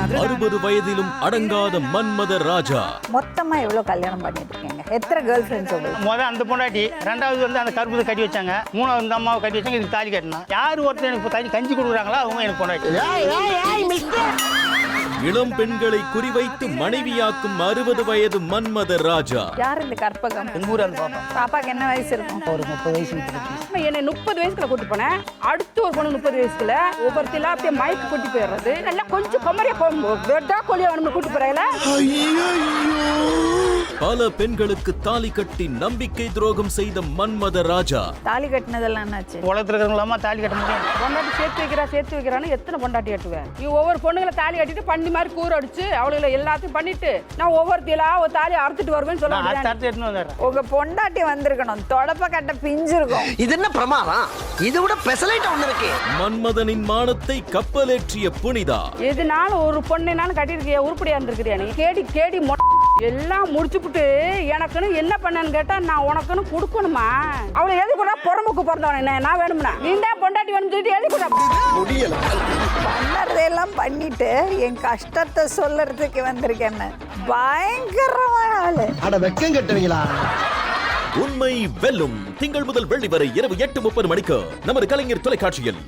60 வயதிலும் அடங்காத மன்மத ராஜா. மொத்தமா எவ்வளவு கல்யாணம் பண்ணிட்டு இருக்கீங்க? எத்தனை கேர்ள் ஃப்ரெண்ட்ஸ் உங்களுக்கு? முதல் அந்த பொண்டாட்டி, ரெண்டாவது வந்து அந்த கருப்பு கட்டி வச்சாங்க, மூணாவது இந்த அம்மாவை கட்டி வச்சாங்க, இதுக்கு தாலி கட்டினா. யார் ஒருத்தர் எனக்கு தண்ணி கஞ்சி கொடுக்குறாங்களோ அவங்க எனக்கு பொண்டாட்டி. இளம் பெண்களை குறிவைத்து மனைவியாக்கும் 60 வயது மன்மத ராஜா. யார் இந்த கற்பகம்? எங்க ஊர் அந்த பாப்பா பாப்பாக்கு என்ன வயசு இருக்கும்? ஒரு 30 வயசு என்னை 30 வயசுல கூட்டு போனேன். அடுத்து ஒரு பொண்ணு 30 வயசுல ஒவ்வொரு திலாப்பிய மயக்கு கூட்டி போயிடுறது. நல்லா கொஞ்சம் கொமரியா கொலியா நம்ம கூட்டு போறாங்களா. பல பெண்களுக்கு தாலி கட்டி நம்பிக்கை துரோகம் செய்த மன்மத ராஜா. தாலி கட்டினதெல்லாம் என்னாச்சு? உலகத்துல இருக்கிறவங்களாமா தாலி கட்ட முடியும்? பொண்டாட்டி சேர்த்து வைக்கிறான்னு எத்தனை பொண்டாட்டி கட்டுவேன்? நீ ஒவ்வொரு பொண்ணுங்களை தாலி கட்டிட்டு பண்ணி மாதிரி கூற அடிச்சு அவளுகளை எல்லாத்தையும் பண்ணிட்டு நான் ஒவ்வொருத்திலா ஒரு தாலி அறுத்துட்டு வருவேன்னு சொல்ல உங்க பொண்டாட்டி வந்திருக்கணும், தொடப்ப கட்ட பிஞ்சிருக்கும். இது என்ன பிரமாதம்? இது விட பெசலைட் ஒண்ணு இருக்கு. மன்மதனின் மானத்தை கப்பலேற்றிய புனிதா. எதுனாலும் ஒரு பொண்ணைனாலும் கட்டிருக்கிய உருப்படியா இருந்திருக்கிறியா? நீ கேடி கேடி எல்லாம் முடிச்சுப்புட்டு எனக்குன்னு என்ன பண்ணேன்னு கேட்டா நான் உனக்குன்னு கொடுக்கணுமா? அவளை எழுதி கூட புறமுக்கு பிறந்தவன நான் வேணும்னா நீ தான் பொண்டாட்டி வேணும்னு சொல்லிட்டு எழுதி கூட முடியல. பண்ணறதெல்லாம் பண்ணிட்டு என் கஷ்டத்தை சொல்லறதுக்கு வந்திருக்கேன்னு பயங்கரமான ஆளு. அட வெக்கம் கட்டுவீங்களா? உண்மை வெல்லும். திங்கள் முதல் வெள்ளி வரை இரவு 8:30 மணிக்கு நமது கலைஞர் தொலைக்காட்சியில்.